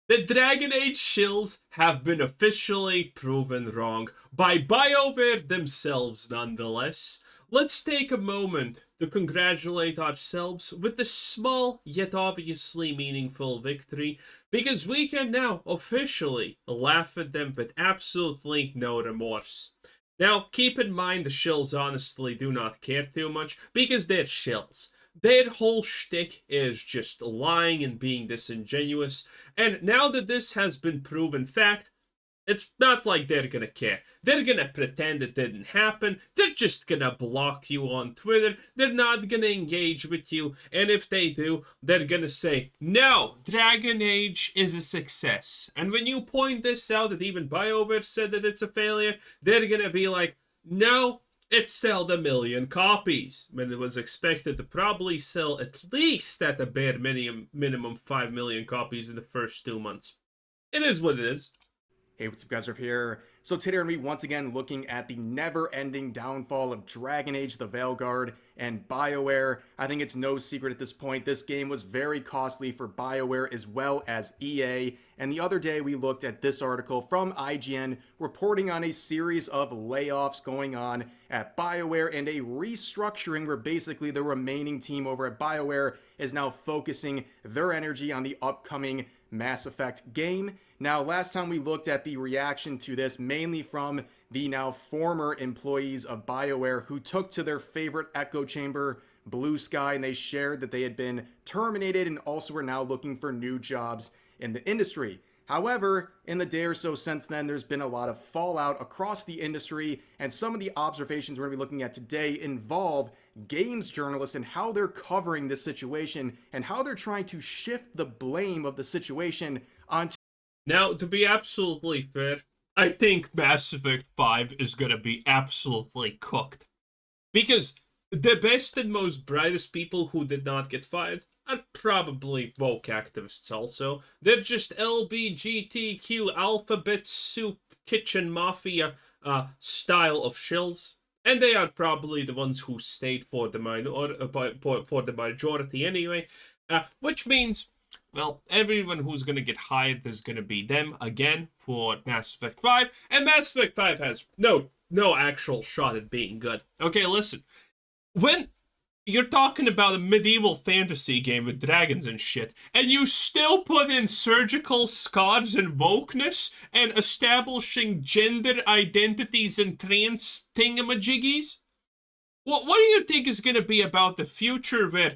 The Dragon Age shills have been officially proven wrong by BioWare themselves nonetheless. Let's take a moment to congratulate ourselves with this small yet obviously meaningful victory, because we can now officially laugh at them with absolutely no remorse. Now, keep in mind the shills honestly do not care too much, because they're shills. Their whole shtick is just lying and being disingenuous, and now that this has been proven fact, it's not like they're gonna care. They're gonna pretend it didn't happen. They're just gonna block you on Twitter. They're not gonna engage with you. And if they do, they're gonna say, no, Dragon Age is a success. And when you point this out that even BioWare said that it's a failure, they're gonna be like, no, it sold 1 million copies, when it was expected to probably sell at least at the bare minimum 5 million copies in the first 2 months. It is what it is. Hey, what's up guys, Riff here. So today we're going to be once again looking at the never-ending downfall of Dragon Age the Veilguard and BioWare. I think it's no secret at this point, this game was very costly for BioWare as well as EA. And the other day we looked at this article from IGN reporting on a series of layoffs going on at BioWare and a restructuring where basically the remaining team over at BioWare is now focusing their energy on the upcoming Mass Effect game. Now, last time we looked at the reaction to this, mainly from the now former employees of BioWare who took to their favorite echo chamber, Blue Sky, and they shared that they had been terminated and also were now looking for new jobs in the industry. However, in the day or so since then, there's been a lot of fallout across the industry, and some of the observations we're going to be looking at today involve games journalists and how they're covering this situation and how they're trying to shift the blame of the situation onto. Now, to be absolutely fair, I think Mass Effect 5 is gonna be absolutely cooked. Because the best and most brightest people who did not get fired are probably woke activists also. They're just LBGTQ alphabet soup kitchen mafia style of shills. And they are probably the ones who stayed for the majority anyway. Which means, well, everyone who's going to get hired is going to be them again for Mass Effect 5. And Mass Effect 5 has no actual shot at being good. Okay, listen. When you're talking about a medieval fantasy game with dragons and shit, and you still put in surgical scars and wokeness and establishing gender identities and trans thingamajiggies, what do you think is going to be about the future where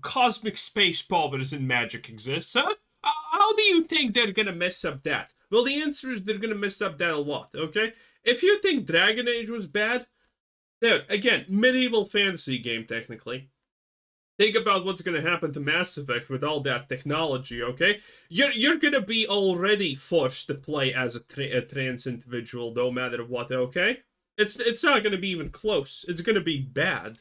cosmic space powers and magic exists, huh? How do you think they're gonna mess up that? Well, the answer is they're gonna mess up that a lot, okay? If you think Dragon Age was bad, dude, again, medieval fantasy game, technically. Think about what's gonna happen to Mass Effect with all that technology, okay? You're gonna be already forced to play as a trans individual, no matter what, okay? It's not gonna be even close. It's gonna be bad.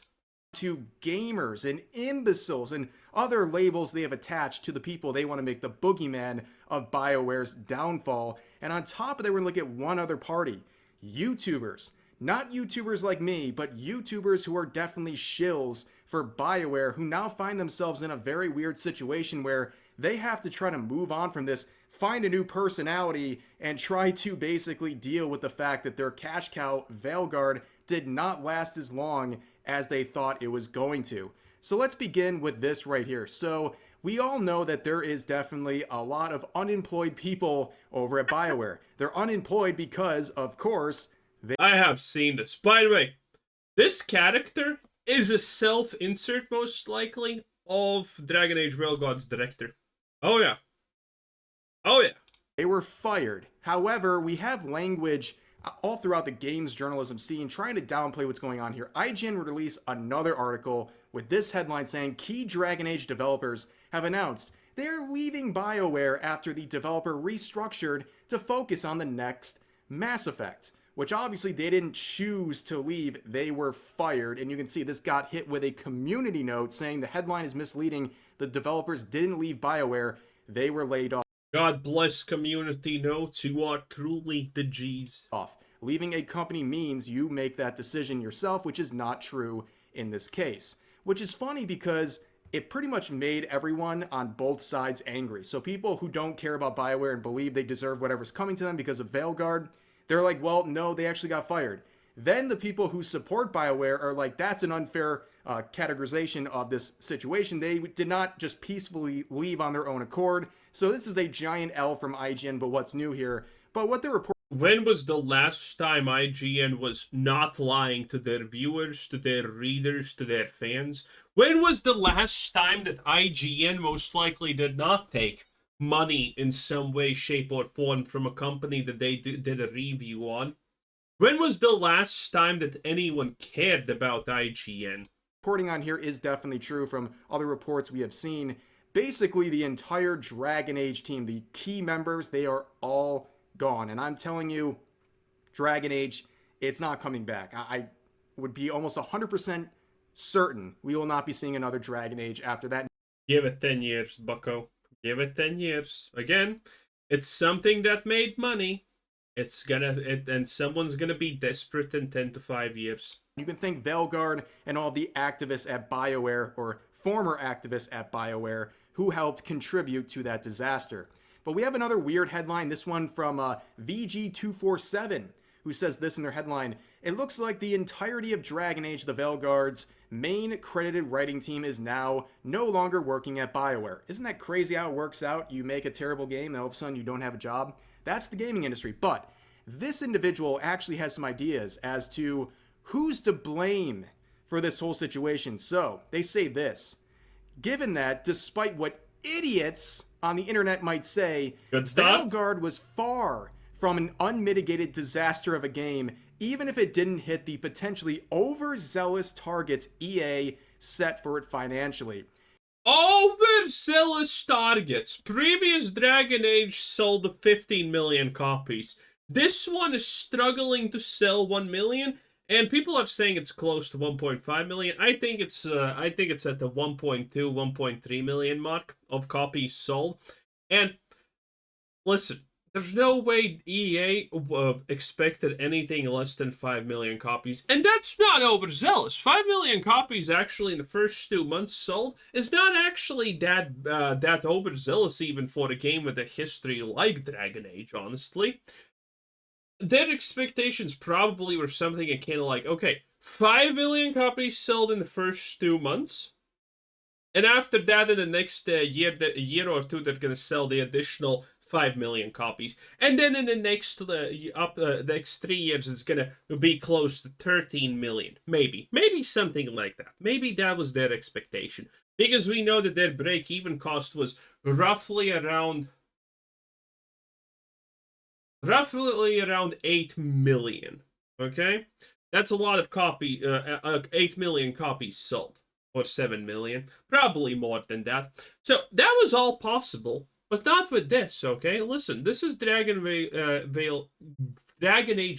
To gamers and imbeciles and other labels they have attached to the people they want to make the boogeyman of BioWare's downfall. And on top of that, we're going to look at one other party, YouTubers. Not YouTubers like me, but YouTubers who are definitely shills for BioWare, who now find themselves in a very weird situation where they have to try to move on from this, find a new personality, and try to basically deal with the fact that their cash cow, Veilguard, did not last as long as they thought it was going to. So let's begin with this right here. So we all know that there is definitely a lot of unemployed people over at BioWare. They're unemployed because, of course, I have seen this. By the way, this character is a self-insert, most likely, of Dragon Age Veilguard's director. Oh yeah. Oh yeah. They were fired. However, we have language all throughout the games journalism scene trying to downplay what's going on here. IGN released another article with this headline saying key Dragon Age developers have announced they're leaving BioWare after the developer restructured to focus on the next Mass Effect, which obviously they didn't choose to leave, they were fired. And you can see this got hit with a community note saying the headline is misleading, the developers didn't leave BioWare, they were laid off. God bless community notes, you are truly the G's. Leaving a company means you make that decision yourself, which is not true in this case. Which is funny because it pretty much made everyone on both sides angry. So people who don't care about BioWare and believe they deserve whatever's coming to them because of Veilguard, they're like, well, no, they actually got fired. Then the people who support BioWare are like, that's an unfair categorization of this situation. They did not just peacefully leave on their own accord. So this is a giant L from IGN, but what's new here? But what they're reporting. When was the last time IGN was not lying to their viewers, to their readers, to their fans? When was the last time that IGN most likely did not take money in some way, shape, or form from a company that they did a review on? When was the last time that anyone cared about IGN? Reporting on here is definitely true from other reports we have seen. Basically, the entire Dragon Age team, the key members, they are all gone. And I'm telling you, Dragon Age, it's not coming back. I would be almost 100% certain we will not be seeing another Dragon Age after that. Give it 10 years, bucko. Give it 10 years. Again, it's something that made money. And someone's gonna be desperate in 10 to 5 years. You can thank Veilguard and all the activists at BioWare, or former activists at BioWare, who helped contribute to that disaster. But we have another weird headline, this one from VG247, who says this in their headline: it looks like the entirety of Dragon Age the Veilguards' main credited writing team is now no longer working at BioWare. Isn't that crazy how it works out? You make a terrible game and all of a sudden you don't have a job? That's the gaming industry. But this individual actually has some ideas as to who's to blame for this whole situation. So they say this: given that, despite what idiots on the internet might say, Veilguard was far from an unmitigated disaster of a game, even if it didn't hit the potentially overzealous targets EA set for it financially. Overzealous targets. Previous Dragon Age sold 15 million copies. This one is struggling to sell 1 million, and people are saying it's close to 1.5 million. I think it's at the 1.2, 1.3 million mark of copies sold. And listen, there's no way EA expected anything less than 5 million copies. And that's not overzealous. 5 million copies actually in the first 2 months sold is not actually that overzealous even for a game with a history like Dragon Age, honestly. Their expectations probably were something akin to like, okay, 5 million copies sold in the first 2 months. And after that, in the next year or two, they're going to sell the additional 5 million copies. And then in the next 3 years, it's going to be close to 13 million. Maybe something like that. Maybe that was their expectation. Because we know that their break-even cost was roughly around 8 million. Okay? That's a lot of 8 million copies sold. Or 7 million. Probably more than that. So that was all possible. But not with this, okay? Listen, this is Dragon Age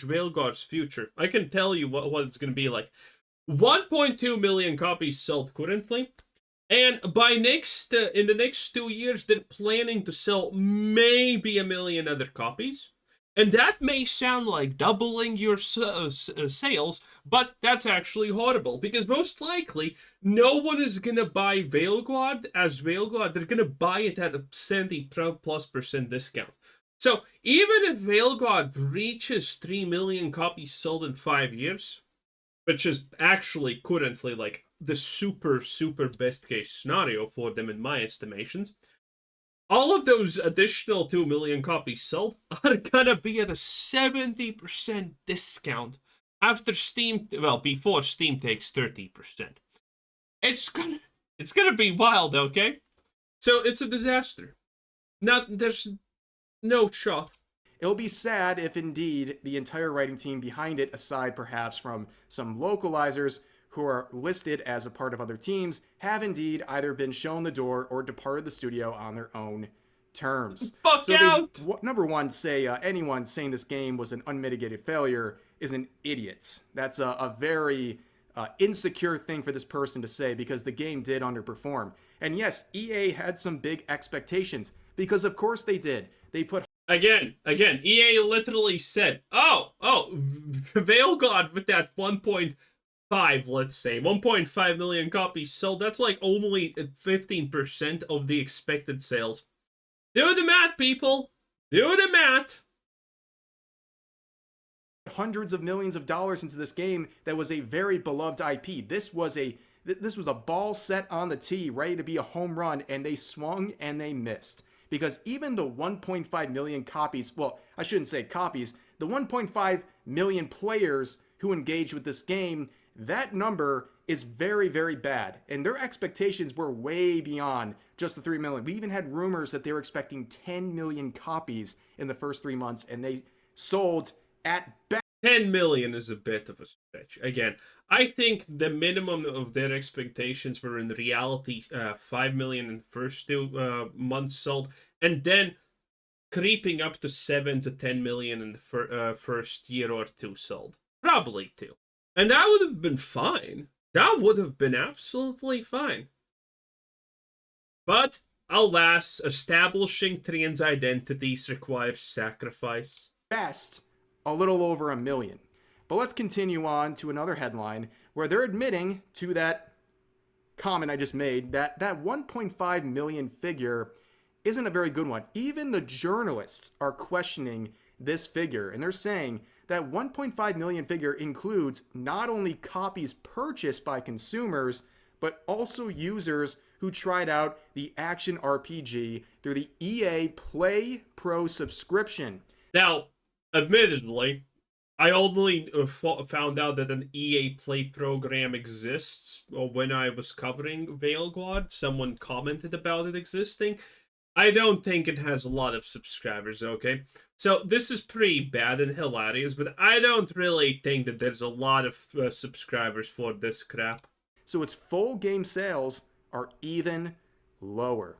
Veilguard's future. I can tell you what it's going to be like. 1.2 million copies sold currently. And by in the next 2 years, they're planning to sell maybe 1 million other copies. And that may sound like doubling your sales, but that's actually horrible. Because most likely, no one is going to buy Veilguard as Veilguard. They're going to buy it at a 70+% discount. So even if Veilguard reaches 3 million copies sold in 5 years, which is actually currently like the super, super best case scenario for them in my estimations, all of those additional 2 million copies sold are gonna be at a 70% discount after Steam, before Steam takes 30%. It's gonna be wild, okay? So it's a disaster. There's no shot. It'll be sad if indeed the entire writing team behind it, aside perhaps from some localizers who are listed as a part of other teams, have indeed either been shown the door or departed the studio on their own terms. Fuck out! Number one, anyone saying this game was an unmitigated failure is an idiot. That's a very insecure thing for this person to say, because the game did underperform. And yes, EA had some big expectations, because of course they did. They put... Again, EA literally said, oh, Veilguard with that let's say, 1.5 million copies sold. That's like only 15% of the expected sales. Do the math, people. Do the math. Hundreds of millions of dollars into this game that was a very beloved IP. This was a ball set on the tee, ready to be a home run, and they swung and they missed. Because even the 1.5 million copies, well, I shouldn't say copies, the 1.5 million players who engaged with this game, that number is very, very bad. And their expectations were way beyond just the 3 million. We even had rumors that they were expecting 10 million copies in the first 3 months, and they sold at best. 10 million is a bit of a stretch. Again, I think the minimum of their expectations were in reality 5 million in the first 2 months sold, and then creeping up to 7 to 10 million in the first year or two sold. Probably 2. And that would have been fine. That would have been absolutely fine. But, alas, establishing trans identities requires sacrifice. Best a little over 1 million. But let's continue on to another headline where they're admitting to that comment I just made that 1.5 million figure isn't a very good one. Even the journalists are questioning this figure, and they're saying that 1.5 million figure includes not only copies purchased by consumers, but also users who tried out the action RPG through the EA Play Pro subscription. Now, admittedly, I only found out that an EA Play program exists when I was covering Veilguard. Someone commented about it existing. I don't think it has a lot of subscribers, okay? So this is pretty bad and hilarious, but I don't really think that there's a lot of subscribers for this crap. So its full game sales are even lower.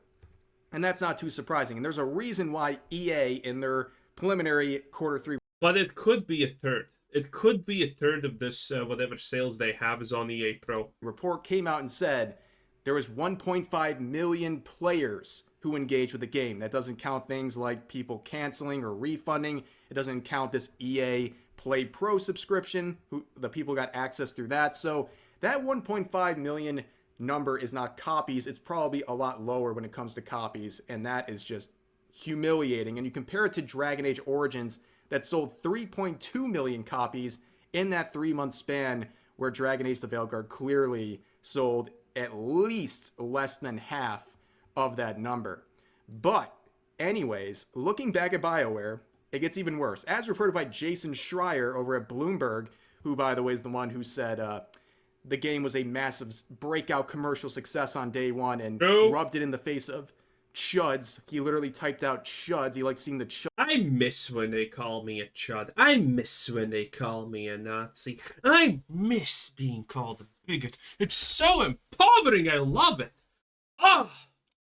And that's not too surprising. And there's a reason why EA in their preliminary Q3. But it could be a third. It could be a third of this, whatever sales they have is on EA Pro. Report came out and said there was 1.5 million players who engaged with the game. That doesn't count things like people canceling or refunding. It doesn't count this EA Play Pro subscription, who the people got access through that. So that 1.5 million number is not copies. It's probably a lot lower when it comes to copies, and that is just humiliating. And you compare it to Dragon Age Origins that sold 3.2 million copies in that 3-month span, where Dragon Age the Veilguard clearly sold at least less than half of that number. But anyways, looking back at BioWare, it gets even worse. As reported by Jason Schreier over at Bloomberg, who, by the way, is the one who said the game was a massive breakout commercial success on day one and rubbed it in the face of chuds. He literally typed out chuds. He likes seeing the chuds. I miss when they call me a chud. I miss when they call me a Nazi. I miss being called a bigot. It's so empowering. I love it. Oh.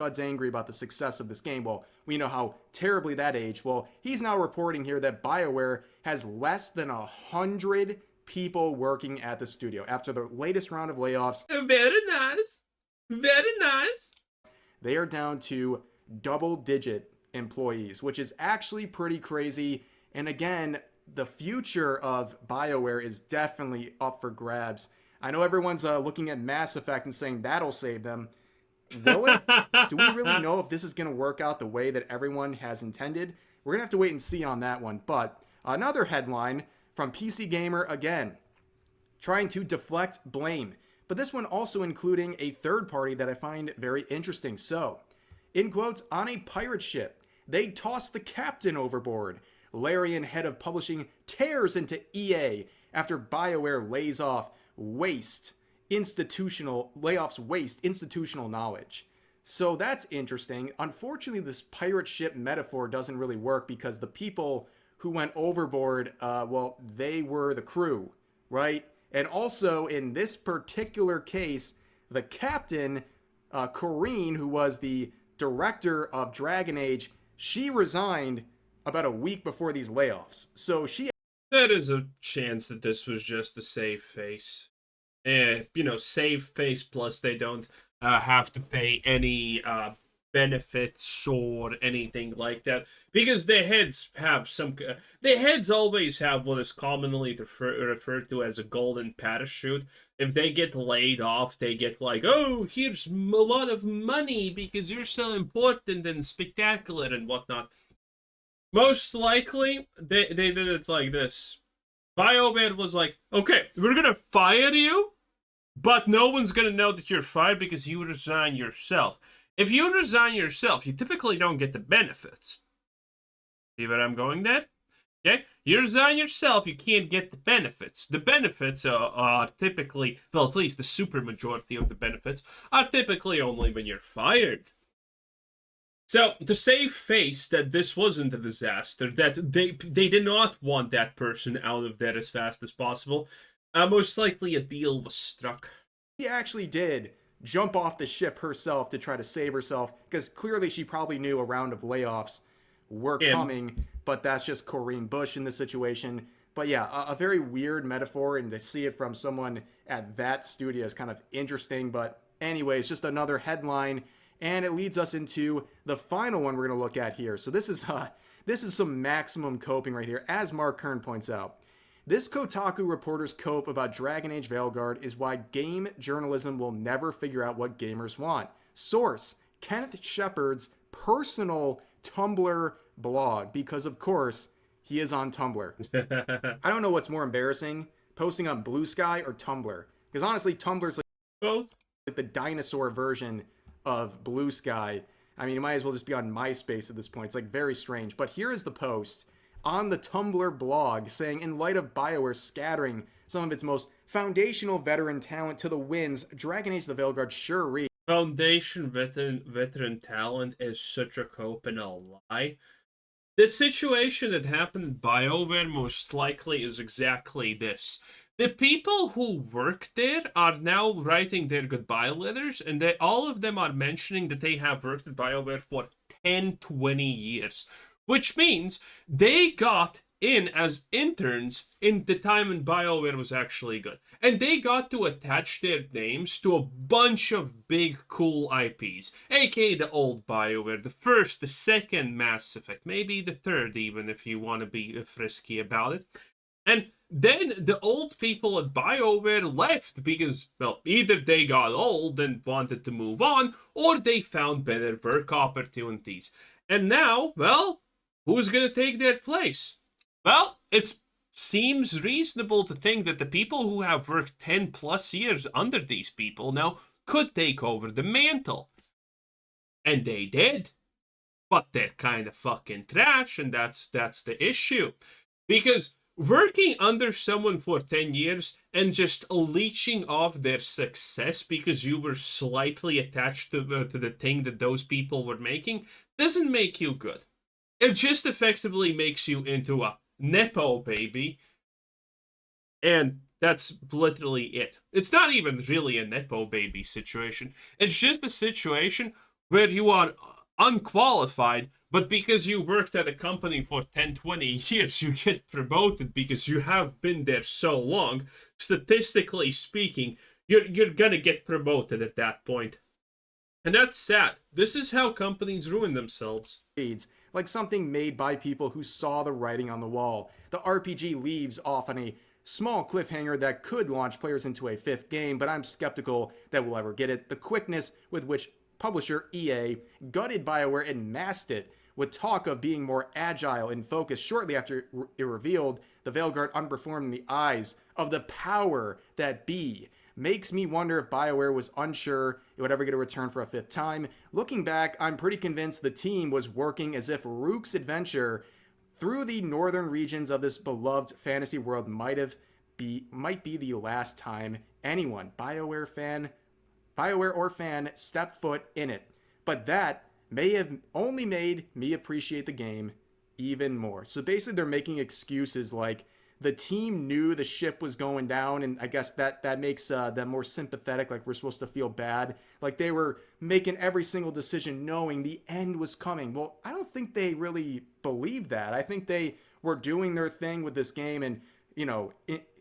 Chud's angry about the success of this game. Well, we know how terribly that aged. Well, he's now reporting here that BioWare has less than 100 people working at the studio after the latest round of layoffs. Very nice. Very nice. They are down to double-digit employees, which is actually pretty crazy. And again, the future of BioWare is definitely up for grabs. I know everyone's looking at Mass Effect and saying that'll save them. Will it? Do we really know if this is going to work out the way that everyone has intended? We're going to have to wait and see on that one. But another headline from PC Gamer again, trying to deflect blame. But this one also including a third party that I find very interesting. So, in quotes, on a pirate ship, they toss the captain overboard. Larian, head of publishing, tears into EA after BioWare lays off layoffs waste institutional knowledge. So that's interesting. Unfortunately, this pirate ship metaphor doesn't really work because the people who went overboard, well, they were the crew, right? And also, in this particular case, the captain, Corrine, who was the director of Dragon Age, she resigned about a week before these layoffs. So she... There is a chance that this was just a save face. Save face plus they don't have to pay any benefits or anything like that, because their heads have their heads always have what is commonly referred to as a golden parachute. If they get laid off, they get like, oh, here's a lot of money because you're so important and spectacular and whatnot. Most likely they did it like this. BioWare was like, okay, we're gonna fire you, but no one's gonna know that you're fired because you resign yourself. If you resign yourself, you typically don't get the benefits. See where I'm going there? Okay? You resign yourself, you can't get the benefits. The benefits are typically, well, at least the super majority of the benefits, are typically only when you're fired. So, to save face that this wasn't a disaster, that they did not want that person out of there as fast as possible, most likely a deal was struck. She actually did jump off the ship herself to try to save herself, because clearly she probably knew a round of layoffs were coming, but that's just Corinne Bush in this situation. But yeah, a very weird metaphor, and to see it from someone at that studio is kind of interesting. But anyways, just another headline, and it leads us into the final one we're going to look at here. So this is some maximum coping right here, as Mark Kern points out. This Kotaku reporter's cope about Dragon Age Veilguard is why game journalism will never figure out what gamers want. Source: Kenneth Shepard's personal Tumblr blog, because of course he is on Tumblr. I don't know what's more embarrassing, posting on Blue Sky or Tumblr, because honestly Tumblr's like the dinosaur version of Blue Sky. I mean, it might as well just be on MySpace at this point. It's like very strange. But here is the post on the Tumblr blog saying, in light of BioWare scattering some of its most foundational veteran talent to the winds, Dragon Age the Veilguard sure reads. Foundation veteran talent is such a cope and a lie. The situation that happened at BioWare most likely is exactly this. The people who work there are now writing their goodbye letters, and all of them are mentioning that they have worked at BioWare for 10, 20 years. Which means they got in as interns in the time when BioWare was actually good. And they got to attach their names to a bunch of big, cool IPs. aka the old BioWare, the first, the second Mass Effect, maybe the third even if you want to be frisky about it. And then the old people at BioWare left because, well, either they got old and wanted to move on, or they found better work opportunities. And now, well, who's gonna take their place? Well, it seems reasonable to think that the people who have worked 10 plus years under these people now could take over the mantle. And they did. But they're kind of fucking trash, and that's the issue. Because working under someone for 10 years and just leeching off their success because you were slightly attached to the thing that those people were making doesn't make you good. It just effectively makes you into a Nepo baby. And that's literally it. It's not even really a Nepo baby situation. It's just a situation where you are unqualified, but because you worked at a company for 10, 20 years, you get promoted because you have been there so long. Statistically speaking, you're gonna get promoted at that point. And that's sad. This is how companies ruin themselves. Like something made by people who saw the writing on the wall. The RPG leaves off on a small cliffhanger that could launch players into a fifth game, but I'm skeptical that we'll ever get it. The quickness with which publisher EA gutted BioWare and masked it with talk of being more agile and focused shortly after it revealed the Veilguard underperformed in the eyes of the power that be makes me wonder if BioWare was unsure it would ever get a return for a fifth time. Looking back, I'm pretty convinced the team was working as if Rook's adventure through the northern regions of this beloved fantasy world might be the last time anyone, BioWare or fan, stepped foot in it. But that may have only made me appreciate the game even more. So basically they're making excuses like the team knew the ship was going down, and I guess that makes them more sympathetic, like we're supposed to feel bad. Like they were making every single decision knowing the end was coming. Well, I don't think they really believed that. I think they were doing their thing with this game and, you know,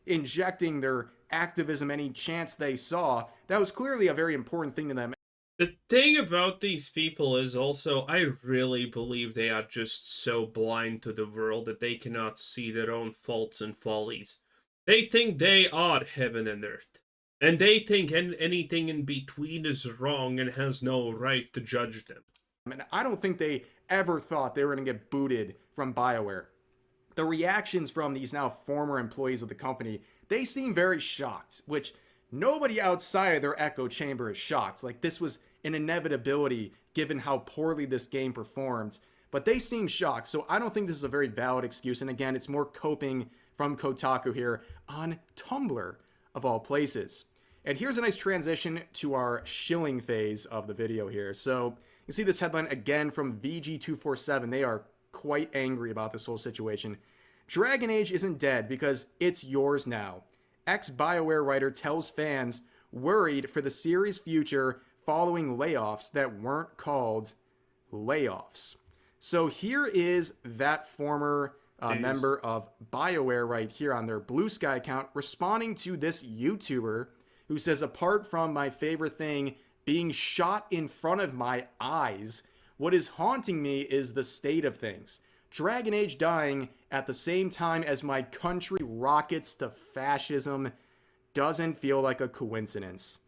injecting their activism any chance they saw. That was clearly a very important thing to them. The thing about these people is also, I really believe they are just so blind to the world that they cannot see their own faults and follies. They think they are heaven and earth. And they think anything in between is wrong and has no right to judge them. And I don't think they ever thought they were going to get booted from BioWare. The reactions from these now former employees of the company, they seem very shocked, which nobody outside of their echo chamber is shocked. Like, this was an inevitability given how poorly this game performed, but they seem shocked. So I don't think this is a very valid excuse. And again, it's more coping from Kotaku here on Tumblr, of all places. And here's a nice transition to our shilling phase of the video here. So you can see this headline again from VG247. They are quite angry about this whole situation. Dragon Age isn't dead because it's yours now. Ex-BioWare writer tells fans worried for the series' future following layoffs that weren't called layoffs. So here is that former member of BioWare right here on their Blue Sky account responding to this YouTuber who says, apart from my favorite thing being shot in front of my eyes, what is haunting me is the state of things. Dragon Age dying at the same time as my country rockets to fascism doesn't feel like a coincidence.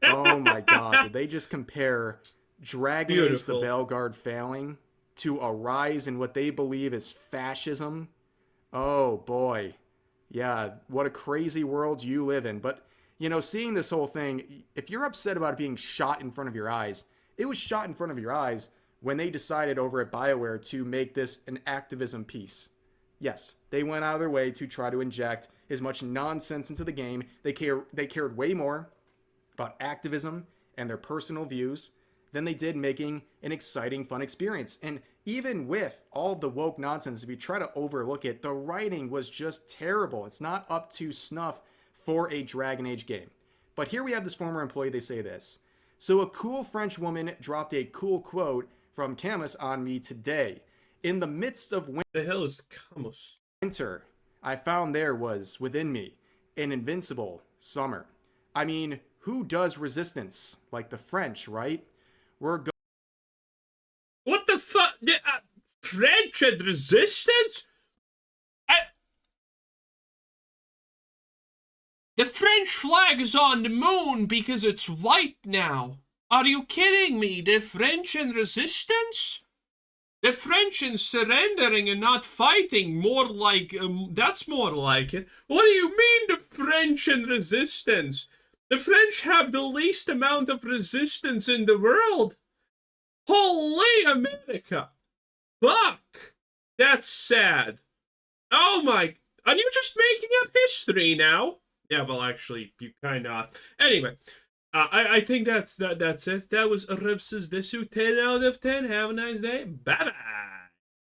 Oh my god, did they just compare Dragon Age the Veilguard failing to a rise in what they believe is fascism? Oh boy. Yeah, what a crazy world you live in. But, you know, seeing this whole thing, if you're upset about it being shot in front of your eyes, it was shot in front of your eyes when they decided over at BioWare to make this an activism piece. Yes, they went out of their way to try to inject as much nonsense into the game. They cared way more about activism and their personal views than they did making an exciting, fun experience. And even with all of the woke nonsense, if you try to overlook it, the writing was just terrible. It's not up to snuff for a Dragon Age game. But here we have this former employee, they say this. So a cool French woman dropped a cool quote from Camus on me today. In the midst of the hell is Camus? Winter, I found there was within me an invincible summer. I mean, who does resistance like the French, right? What the fuck? French and resistance? The French flag is on the moon because it's white now. Are you kidding me? The French and resistance? The French in surrendering and not fighting, more like, that's more like it. What do you mean the French and resistance? The French have the least amount of resistance in the world. Holy America. Fuck. That's sad. Oh my, are you just making up history now? Yeah, well, actually, you kind of. Anyway, I think that's it. That was Rivs' Desu 10 out of 10. Have a nice day. Bye-bye.